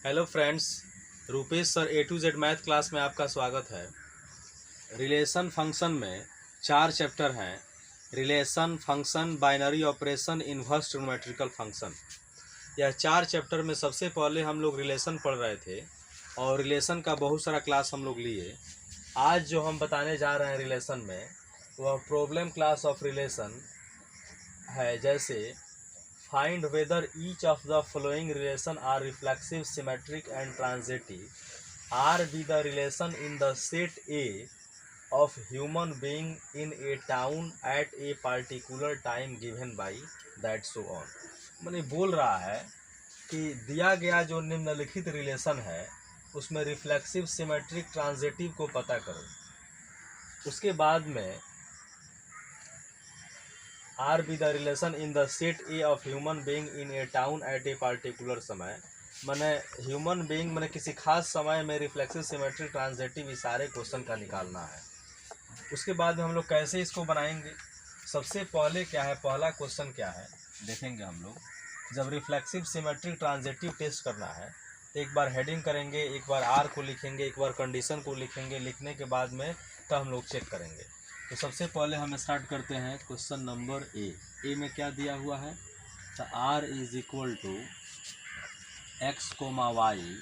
Hello friends, Rupesh sir A to Z math class में आपका स्वागत है। रिलेशन फंक्शन में 4 चैप्टर हैं। Relation, function, binary operation, inverse trigonometrical function. यह 4 चैप्टर में सबसे पहले हम लोग रिलेशन पढ़ रहे थे और रिलेशन का बहुत सारा क्लास हम लोग लिए। आज जो हम बताने जा रहे हैं रिलेशन में वह प्रॉब्लम क्लास ऑफ रिलेशन है। जैसे find whether each of the following relation are reflexive, symmetric and transitive. R be the relation in the set A of human being in a town at a particular time given by that so on. मैंने बोल रहा है कि दिया गया जो निम्नलिखित relation है उसमें रिफ्लेक्सिव, सिमेट्रिक, ट्रांजिटिव को पता करो। उसके बाद में R be the relation in the set A of human being in A town eight a particular समय। मैंने ह्यूमन बीइंग मैंने किसी खास समय में रिफ्लेक्सिव, सिमेट्रिक, ट्रांजिटिव इस सारे क्वेश्चन का निकालना है। उसके बाद में हम लोग कैसे इसको बनाएंगे। सबसे पहले क्या है, पहला क्वेश्चन क्या है देखेंगे हम लोग। जब रिफ्लेक्सिव, सिमेट्रिक, ट्रांजिटिव टेस्ट करना है तो एक बार हेडिंग करेंगे, एक बार आर को लिखेंगे, एक बार कंडीशन को लिखेंगे। लिखने के बाद में तो हम लोग चेक करेंगे। तो सबसे पहले हम स्टार्ट करते हैं क्वेश्चन नंबर ए में क्या दिया हुआ है। तो R is equal to x comma Y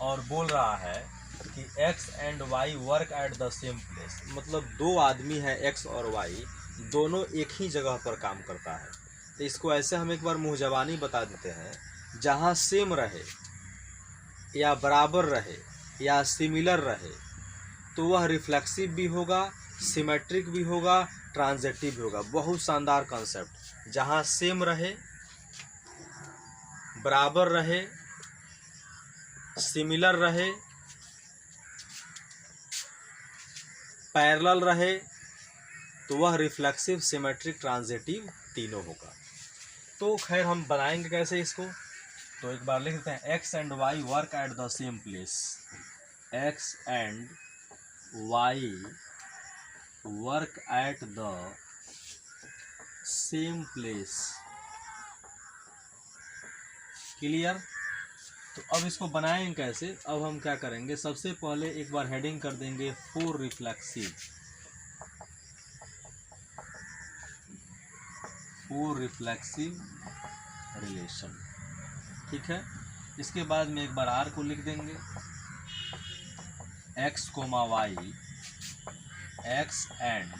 और बोल रहा है कि X and Y work at the same place. मतलब दो आदमी हैं, एक्स और वाई, दोनों एक ही जगह पर काम करता है। तो इसको ऐसे हम एक बार मुँह ज़बानी बता देते हैं, जहाँ सेम रहे या बराबर रहे या सिमिलर रहे तो वह रिफ्लेक्सिव भी होगा, सिमेट्रिक भी होगा, ट्रांजिटिव भी होगा। बहुत शानदार कॉन्सेप्ट। जहाँ सेम रहे, बराबर रहे, सिमिलर रहे, पैरेलल रहे तो वह रिफ्लेक्सिव, सिमेट्रिक, ट्रांजिटिव तीनों होगा। तो खैर हम बनाएंगे कैसे इसको। तो एक बार लिख देते हैं, X and Y work at the same place. X and Y work at the same place. Clear. तो अब इसको बनाएंगे कैसे। अब हम क्या करेंगे, सबसे पहले एक बार हेडिंग कर देंगे फोर रिफ्लेक्सिव रिलेशन। ठीक है। इसके बाद में एक बार आर को लिख देंगे, X comma Y, x and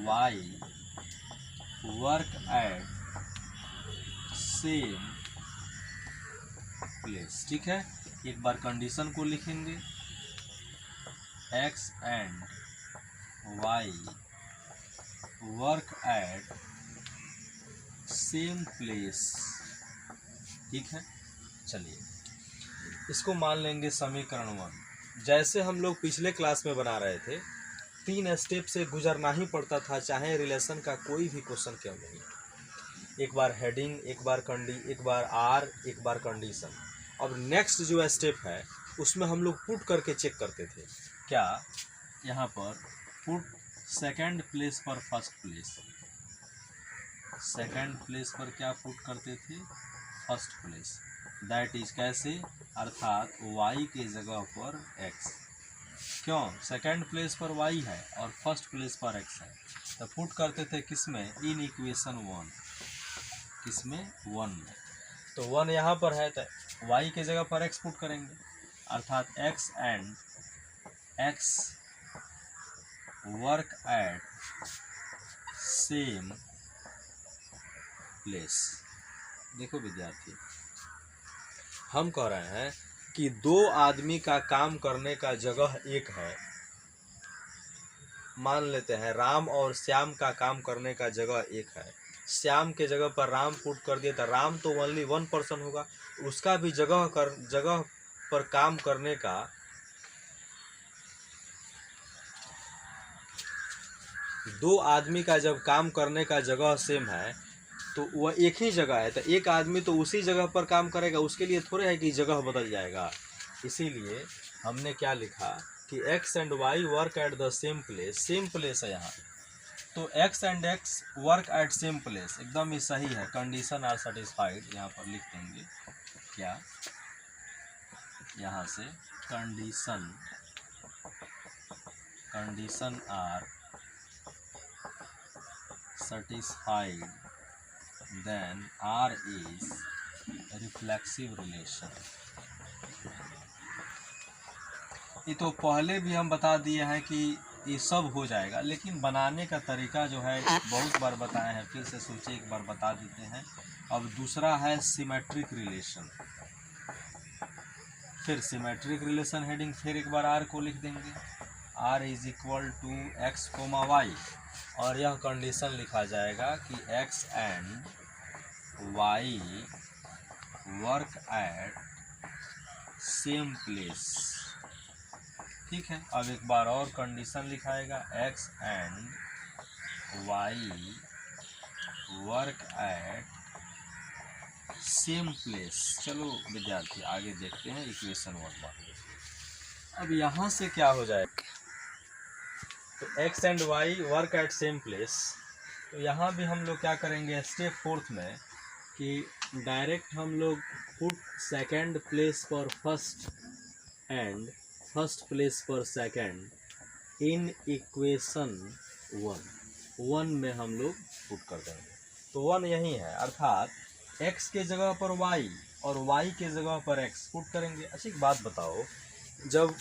Y work at same place. ठीक है। एक बार कंडीशन को लिखेंगे, X and Y work at same place. ठीक है। चलिए इसको मान लेंगे समीकरण 1। जैसे हम लोग पिछले क्लास में बना रहे थे, 3 स्टेप से गुजरना ही पड़ता था, चाहे रिलेशन का कोई भी क्वेश्चन क्यों नहीं। एक बार हेडिंग, एक बार आर, एक बार कंडीशन। अब नेक्स्ट जो स्टेप है उसमें हम लोग पुट करके चेक करते थे। क्या यहाँ पर पुट सेकंड प्लेस पर फर्स्ट प्लेस, सेकंड प्लेस पर क्या पुट करते थे, फर्स्ट प्लेस। दैट इज कैसे, अर्थात y के जगह पर x। क्यों, सेकंड प्लेस पर y है और फर्स्ट प्लेस पर x है। तो पुट करते थे किसमें, इन इक्वेशन 1। किसमें, 1 में। तो 1 यहाँ पर है तो y के जगह पर x पुट करेंगे, अर्थात x and x work at same place. देखो विद्यार्थी, हम कह रहे हैं कि दो आदमी का काम करने का जगह एक है। मान लेते हैं राम और श्याम का काम करने का जगह एक है। श्याम के जगह पर राम पुट कर दिया तो राम तो ओनली 1 पर्सन होगा, उसका भी जगह पर काम करने का दो आदमी का जब काम करने का जगह सेम है तो वह एक ही जगह है, तो एक आदमी तो उसी जगह पर काम करेगा, उसके लिए थोड़े है कि जगह बदल जाएगा। इसीलिए हमने क्या लिखा कि X and Y work at the same place. Same place है यहाँ, तो X and X work at same place एकदम ही सही है। कंडीशन आर सेटिस्फाइड यहाँ पर लिख देंगे। क्या, यहाँ से condition are satisfied then R is reflexive relation। ये तो पहले भी हम बता दिए हैं कि ये सब हो जाएगा, लेकिन बनाने का तरीका जो है बहुत बार बताए हैं, फिर से सोचे एक बार बता देते हैं। अब दूसरा है सिमेट्रिक रिलेशन। फिर सिमेट्रिक रिलेशन हेडिंग फिर एक बार आर को लिख देंगे, R is equal to x comma Y, और यह कंडीशन लिखा जाएगा कि x and y work at same place. ठीक है, अब एक बार और कंडीशन लिखाएगा, x and y work at same place. चलो विद्यार्थी आगे देखते हैं इक्वेशन 1। अब यहाँ से क्या हो जाएगा, तो x and y work at same place. तो यहाँ भी हम लोग क्या करेंगे स्टेप 4 में कि डायरेक्ट हम लोग पुट सेकंड प्लेस पर फर्स्ट एंड फर्स्ट प्लेस पर सेकंड इन इक्वेशन 1 में हम लोग पुट कर देंगे। तो 1 यही है, अर्थात x के जगह पर y और y के जगह पर x पुट करेंगे। अच्छी बात बताओ, जब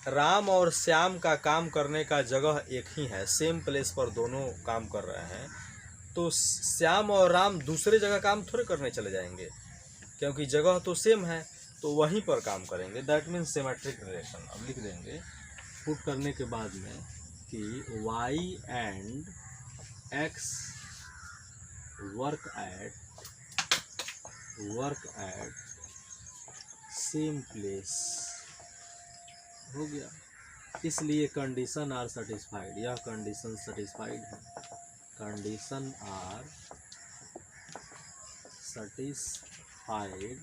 राम और श्याम का काम करने का जगह एक ही है, सेम प्लेस पर दोनों काम कर रहे हैं, तो श्याम और राम दूसरे जगह काम थोड़े करने चले जाएंगे, क्योंकि जगह तो सेम है, तो वहीं पर काम करेंगे। That means symmetric relation. अब लिख देंगे पुट करने के बाद में कि y and x work at same place हो गया। इसलिए कंडीशन आर सेटिस्फाइड, यह कंडीशन सेटिस्फाइड है। Condition are satisfied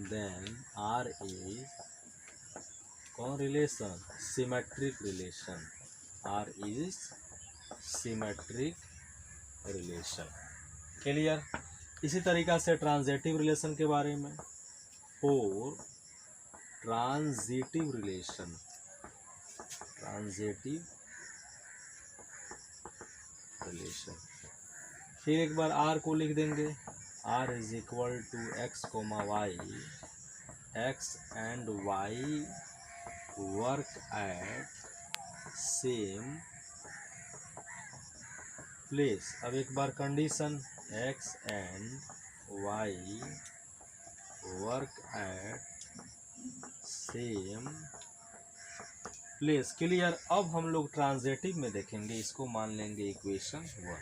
then R is कौन relation, symmetric relation. R is symmetric relation. Clear. इसी तरीका से ट्रांजिटिव रिलेशन के बारे में, और ट्रांजिटिव रिलेशन फिर एक बार r को लिख देंगे, r is equal to x comma Y, x and y work at same place. अब एक बार condition, x and y work at same place. Clear. अब हम लोग ट्रांजिटिव में देखेंगे, इसको मान लेंगे इक्वेशन 1।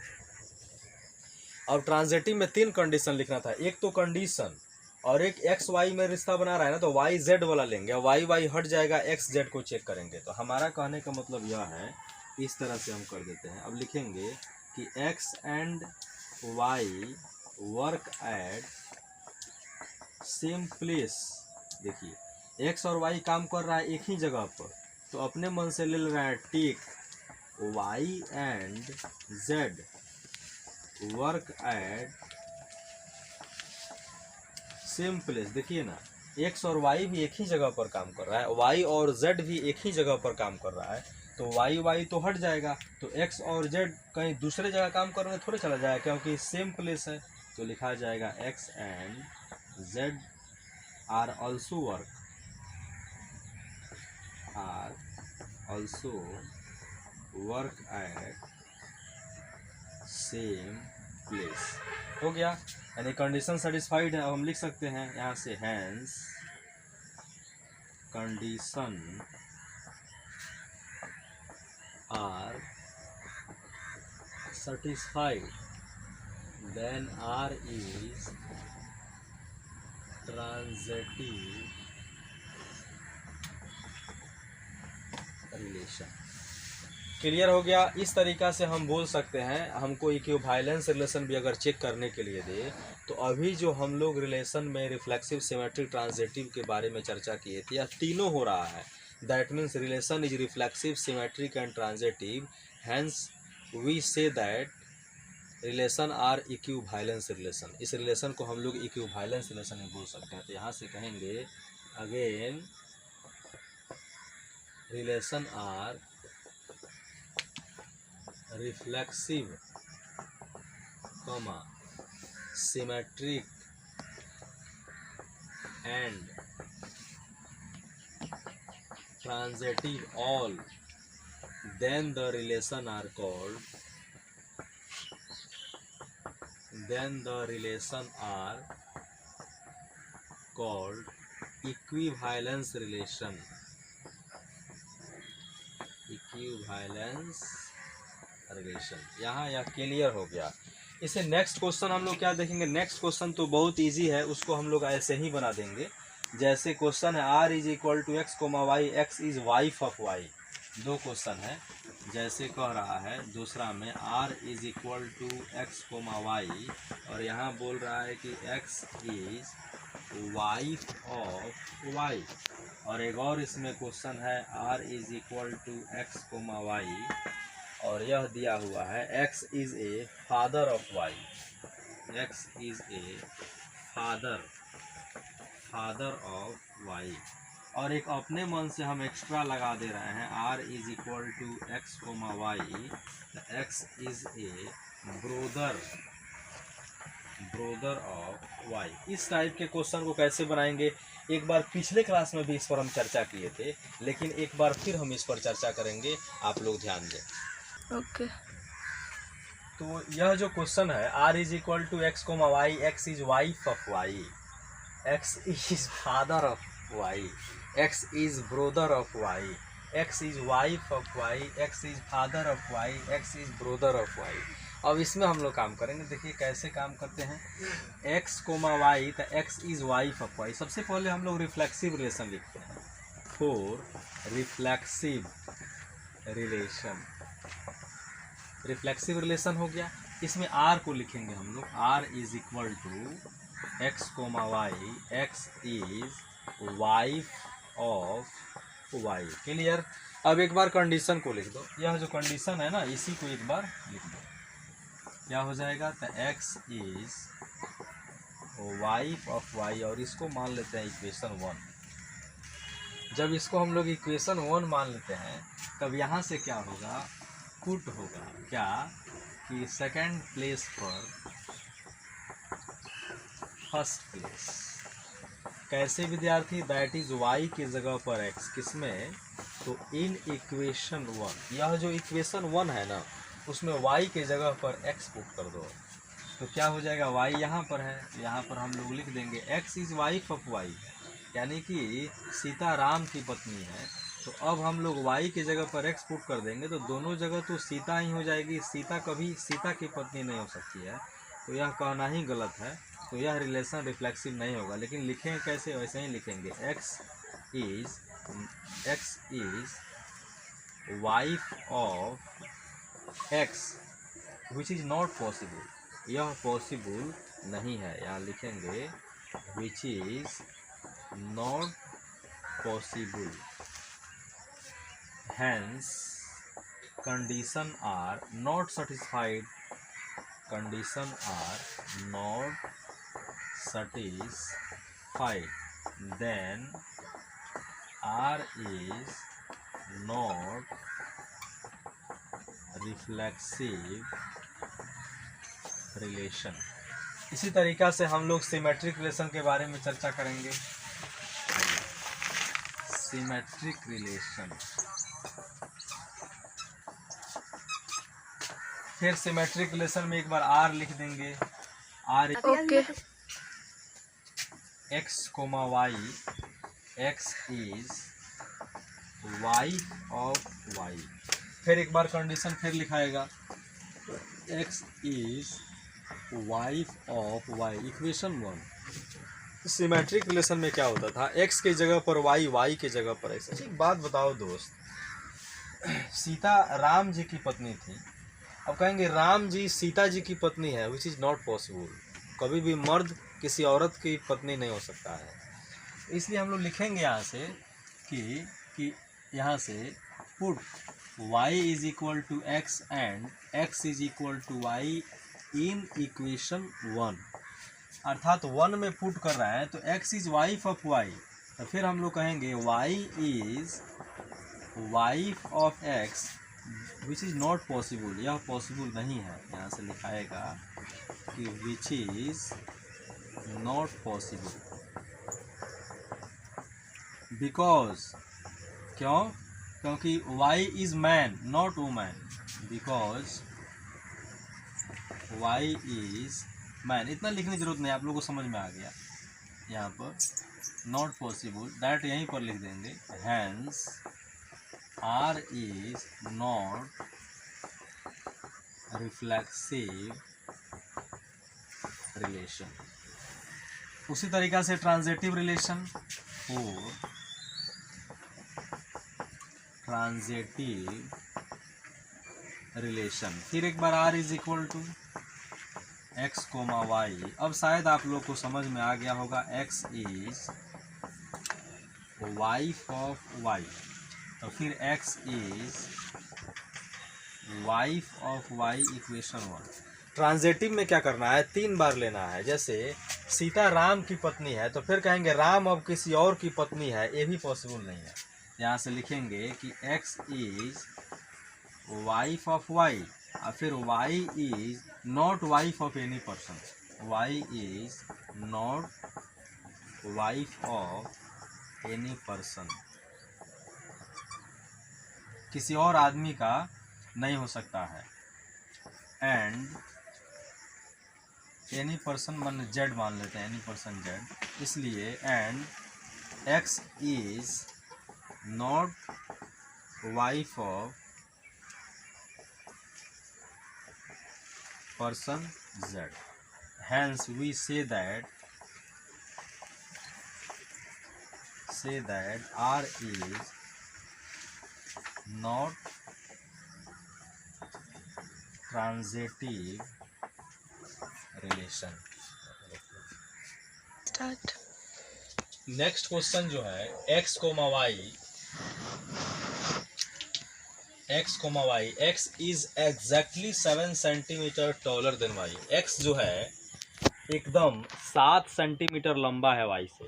अब ट्रांजिटिव में 3 कंडीशन लिखना था, एक तो कंडीशन और एक एक्स वाई में रिश्ता बना रहा है ना, तो वाई जेड वाला लेंगे, वाई वाई हट जाएगा, एक्स जेड को चेक करेंगे। तो हमारा कहने का मतलब यह है, इस तरह से हम कर देते हैं। अब लिखेंगे कि X and Y work at same place. देखिए एक्स और वाई काम कर रहा है एक ही जगह पर, तो अपने मन से ले रहा है take Y and Z work at same place. देखिए ना, एक्स और वाई भी एक ही जगह पर काम कर रहा है, वाई और जेड भी एक ही जगह पर काम कर रहा है, तो वाई वाई तो हट जाएगा, तो एक्स और जेड कहीं दूसरे जगह काम करने थोड़े चला जाएगा, क्योंकि सेम प्लेस है। तो लिखा जाएगा X and Z are also work at same place. हो गया, यानी कंडीशन सेटिस्फाइड है। अब हम लिख सकते हैं यहाँ से, hence condition are satisfied then R is transitive relation. Clear हो गया। इस तरीका से हम बोल सकते हैं, हमको इक्विवेलेंस रिलेशन भी अगर चेक करने के लिए दे, तो अभी जो हम लोग रिलेशन में रिफ्लेक्सिव, सिमेट्रिक, ट्रांजिटिव के बारे में चर्चा किए थे, या तीनों हो रहा है। That means relation is reflexive, symmetric and transitive. Hence we say that relation are equivalence relation. इस रिलेशन को हम लोग इक्विवेलेंस रिलेशन में बोल सकते हैं। तो यहाँ से कहेंगे again relation are reflexive comma symmetric and transitive all then the relation are called equivalence relation। यहाँ यह क्लियर हो गया। इसे नेक्स्ट क्वेश्चन हम लोग क्या देखेंगे। नेक्स्ट क्वेश्चन तो बहुत इजी है, उसको हम लोग ऐसे ही बना देंगे। जैसे क्वेश्चन है r is equal to x comma Y, X is wife of Y. दो क्वेश्चन है, जैसे कह रहा है दूसरा में r is equal to x comma Y, और यहाँ बोल रहा है कि x is wife of Y. और एक और इसमें क्वेश्चन है r is equal to x comma Y, और यह दिया हुआ है x is a father of Y. x is a father of Y. और एक अपने मन से हम एक्स्ट्रा लगा दे रहे हैं r is equal to x comma Y, x is a brother of Y. इस टाइप के क्वेश्चन को कैसे बनाएंगे, एक बार पिछले क्लास में भी इस पर हम चर्चा किए थे, लेकिन एक बार फिर हम इस पर चर्चा करेंगे, आप लोग ध्यान दें। ओके। तो यह जो क्वेश्चन है r is equal to x comma Y, X is wife of Y, X is father of Y, x is brother of y, x is wife of y, x is father of y, x is brother of y। अब इसमें हम लोग काम करेंगे। देखिए कैसे काम करते हैं। x कोमा वाई, तो x is wife of y। सबसे पहले हम लोग रिफ्लेक्सिव रिलेशन लिखते हैं। फोर रिफ्लेक्सिव रिलेशन हो गया। इसमें r को लिखेंगे हम लोग, r is equal to x comma Y, X is wife of Y. Clear. अब एक बार कंडीशन को लिख दो। यह जो कंडीशन है ना, इसी को एक बार लिख दो, क्या हो जाएगा। तो x is wife of Y, और इसको मान लेते हैं इक्वेशन 1। जब इसको हम लोग इक्वेशन 1 मान लेते हैं, तब यहाँ से क्या होगा, पुट होगा क्या कि सेकंड प्लेस पर फर्स्ट प्लेस। कैसे विद्यार्थी, दैट इज y की जगह पर x, किसमें, तो इन इक्वेशन 1। यह जो इक्वेशन 1 है ना, उसमें y के जगह पर x पुट कर दो, तो क्या हो जाएगा, y यहाँ पर है, यहाँ पर हम लोग लिख देंगे x is wife of y, यानी कि सीता राम की पत्नी है। तो अब हम लोग y की जगह पर x पुट कर देंगे, तो दोनों जगह तो सीता ही हो जाएगी। सीता कभी सीता की पत्नी नहीं हो सकती है, तो यह कहना ही गलत है। तो यह रिलेशन रिफ्लेक्सिव नहीं होगा। लेकिन लिखेंगे कैसे, वैसे ही लिखेंगे, x is wife of x which is not possible. यह पॉसिबल नहीं है, यहाँ लिखेंगे which is not possible, hence condition are not satisfied, condition are not satisfied, then R is not reflexive relation। इसी तरीका से हम लोग सिमेट्रिक रिलेशन के बारे में चर्चा करेंगे। सिमेट्रिक रिलेशन, फिर सिमेट्रिक रिलेशन में एक बार R लिख देंगे, R okay. x comma Y, x is wife of y। फिर एक बार कंडीशन फिर लिखाएगा, x is wife of y, equation 1। Symmetric relation में क्या होता था, x के जगह पर y, y के जगह पर x। एक बात बताओ दोस्त, सीता राम जी की पत्नी थी। अब कहेंगे राम जी सीता जी की पत्नी है, विच इज़ नॉट पॉसिबल। कभी भी मर्द किसी औरत की पत्नी नहीं हो सकता है। इसलिए हम लोग लिखेंगे यहाँ से कि यहाँ से put y is equal to X and x is equal to Y in equation 1, अर्थात 1 में पुट कर रहा है तो x is wife of y, तो फिर हम लोग कहेंगे y is wife of x which is not possible, यह पॉसिबल नहीं है। यहाँ से लिखाएगा कि which is not possible because, क्यों? क्योंकि y is man not woman, because y is man. इतना लिखने की जरूरत नहीं, आप लोगों को समझ में आ गया। यहाँ पर नॉट पॉसिबल डायरेक्ट यहीं पर लिख देंगे, hence R is not reflexive relation. उसी तरीका से ट्रांजिटिव रिलेशन, और ट्रांजिटिव रिलेशन, फिर एक बार R is equal to x comma Y. अब शायद आप लोग को समझ में आ गया होगा, x is wife of y, तो फिर x is wife of y equation 1। Transitive में क्या करना है, 3 बार लेना है। जैसे सीता राम की पत्नी है तो फिर कहेंगे राम अब किसी और की पत्नी है, ये भी पॉसिबल नहीं है। यहाँ से लिखेंगे कि x is wife of y, और फिर y is not wife of any person, y is not wife of any person, किसी और आदमी का नहीं हो सकता है। एंड एनी पर्सन मान जेड मान लेते हैं, एनी पर्सन जेड, इसलिए and x is not wife of person z, hence we say that R is not transitive relation। Start। Next question जो है x comma y, x is exactly 7 centimetre taller than y। x जो है एकदम 7 centimetre लंबा है y से।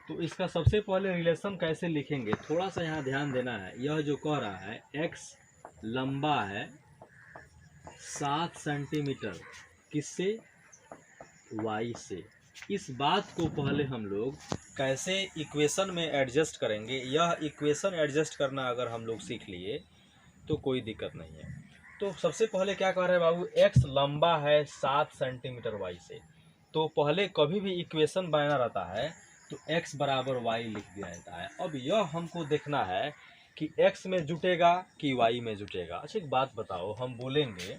तो इसका सबसे पहले रिलेशन कैसे लिखेंगे, थोड़ा सा यहाँ ध्यान देना है। यह जो कह रहा है x लंबा है 7 सेंटीमीटर, किससे? y से। इस बात को पहले हम लोग कैसे इक्वेशन में एडजस्ट करेंगे, यह इक्वेशन एडजस्ट करना अगर हम लोग सीख लिए तो कोई दिक्कत नहीं है। तो सबसे पहले क्या कह रहे हैं बाबू, x लंबा है 7 सेंटीमीटर y से, तो पहले कभी भी इक्वेशन बनाना रहता है तो x बराबर y लिख दिया जाता है। अब यह हमको देखना है कि x में जुटेगा कि y में जुटेगा। अच्छा एक बात बताओ, हम बोलेंगे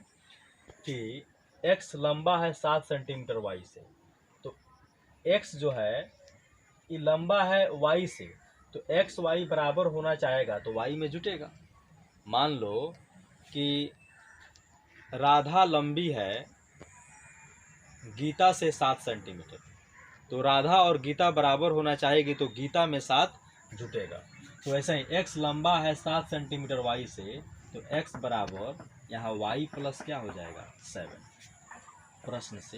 कि x लंबा है 7 सेंटीमीटर y से, तो x जो है ये लंबा है y से, तो x y बराबर होना चाहेगा तो y में जुटेगा। मान लो कि राधा लंबी है गीता से 7 सेंटीमीटर, तो राधा और गीता बराबर होना चाहेगी तो गीता में 7 जुटेगा। तो ऐसे ही x लंबा है 7 सेंटीमीटर y से, तो x बराबर यहाँ y प्लस क्या हो जाएगा 7। प्रश्न से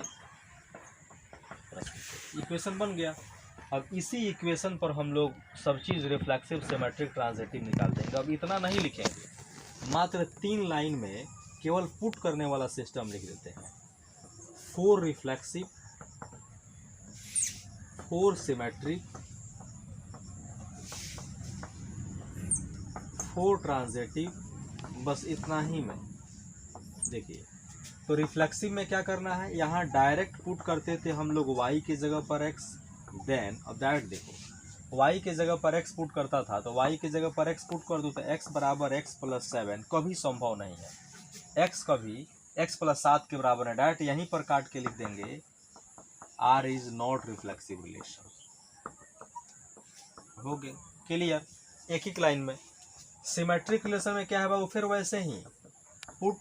इक्वेशन बन गया। अब इसी इक्वेशन पर हम लोग सब चीज़ रिफ्लेक्सिव, सिमेट्रिक, ट्रांजिटिव निकाल देंगे। अब इतना नहीं लिखेंगे, मात्र 3 लाइन में केवल पुट करने वाला सिस्टम लिख देते हैं। 4 रिफ्लेक्सिव, 4 सिमेट्रिक, 4 ट्रांजिटिव, बस इतना ही में। देखिए तो रिफ्लेक्सिव में क्या करना है, यहाँ डायरेक्ट पुट करते थे हम लोग y की जगह पर x, देन अब डायरेक्ट देखो y की जगह पर x पुट करता था तो y की जगह पर x पुट कर दो तो x बराबर x प्लस 7 कभी संभव नहीं है। x कभी x प्लस 7 के बराबर है, डायरेक्ट यहीं पर काट के लिख देंगे R is not reflexive relation. हो गए क्लियर, एक ही लाइन में। सिमेट्रिक रिलेशन में क्या है बाबू, फिर वैसे ही पुट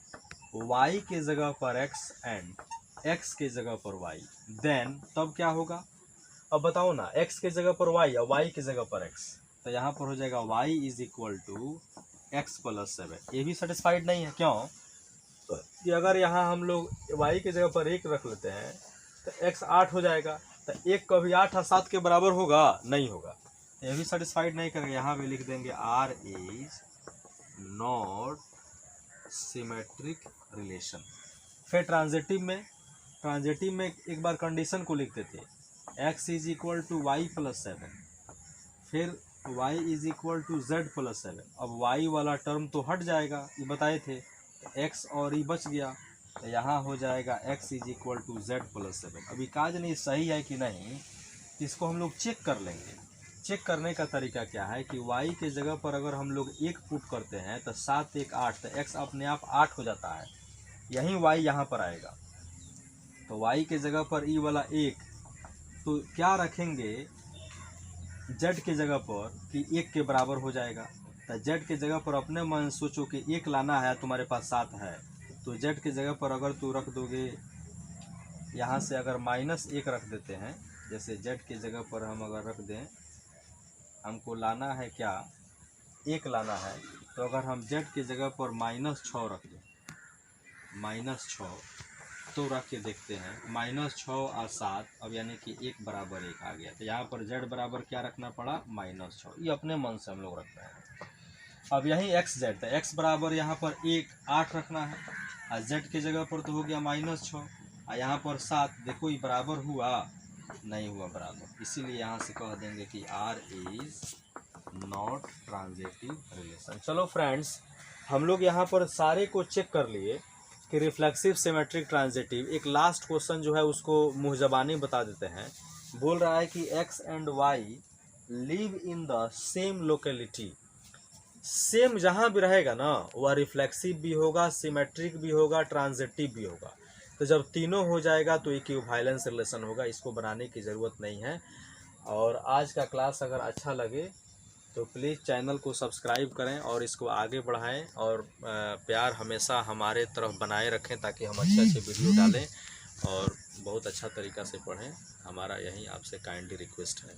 y के जगह पर x एंड x के जगह पर y, देन तब क्या होगा, अब बताओ ना, x के जगह पर y या y के जगह पर x, तो यहाँ पर हो जाएगा y is equal to x plus 7। ये भी सेटिस्फाइड नहीं है, क्यों? कि अगर यहाँ हम लोग y की जगह पर 1 रख लेते हैं तो x 8 हो जाएगा। तो 1 कभी 8 और 7 के बराबर होगा? नहीं होगा। ये भी सेटिस्फाइड नहीं करेंगे, यहाँ भी लिख देंगे r is not symmetric relation. फिर ट्रांजिटिव में एक बार कंडीशन को लिखते थे, x is equal to Y plus 7, फिर y is equal to Z plus 7। अब y वाला टर्म तो हट जाएगा, ये बताए थे, x और e बच गया, तो यहाँ हो जाएगा x is equal to Z plus 7। अभी काज नहीं सही है कि नहीं, इसको हम लोग चेक कर लेंगे। चेक करने का तरीका क्या है कि y के जगह पर अगर हम लोग 1 पुट करते हैं तो 7 1 8, तो x अपने आप 8 हो जाता है, यही y यहाँ पर आएगा। तो y के जगह पर e वाला 1, तो क्या रखेंगे z के जगह पर कि 1 के बराबर हो जाएगा। तो z के जगह पर अपने मन सोचो कि 1 लाना है, तुम्हारे पास 7 है, तो z के जगह पर अगर तू रख दोगे, यहाँ से अगर -1 रख देते हैं, जैसे z के जगह पर हम अगर रख दें, हमको लाना है क्या, 1 लाना है, तो अगर हम z के जगह पर -6 रख दें, -6, तो रख के देखते हैं, -6 और 7, अब यानी कि 1 बराबर 1 आ गया। तो यहाँ पर z बराबर क्या रखना पड़ा, -6। ये अपने मन से हम लोग रखते हैं। अब यही xz, तो x बराबर यहाँ पर 1 8 रखना है, और z की जगह पर तो हो गया -6, और यहाँ पर 7, देखो ये बराबर हुआ, नहीं हुआ बराबर, इसीलिए यहाँ से कह देंगे कि r is not transitive relation. चलो फ्रेंड्स, हम लोग यहाँ पर सारे को चेक कर लिए कि रिफ्लेक्सिव सिमेट्रिक ट्रांजिटिव। एक लास्ट क्वेश्चन जो है उसको मुँह ज़बानी बता देते हैं। बोल रहा है कि x and y live in the same locality. Same जहाँ भी रहेगा ना, वह रिफ्लेक्सिव भी होगा, सिमेट्रिक भी होगा, ट्रांजिटिव भी होगा। तो जब तीनों हो जाएगा तो इक्विवेलेंस रिलेशन होगा। इसको बनाने की ज़रूरत नहीं है। और आज का क्लास अगर अच्छा लगे तो प्लीज़ चैनल को सब्सक्राइब करें और इसको आगे बढ़ाएं, और प्यार हमेशा हमारे तरफ बनाए रखें, ताकि हम अच्छे अच्छे वीडियो डालें और बहुत अच्छा तरीक़ा से पढ़ें। हमारा यही आपसे काइंडली रिक्वेस्ट है।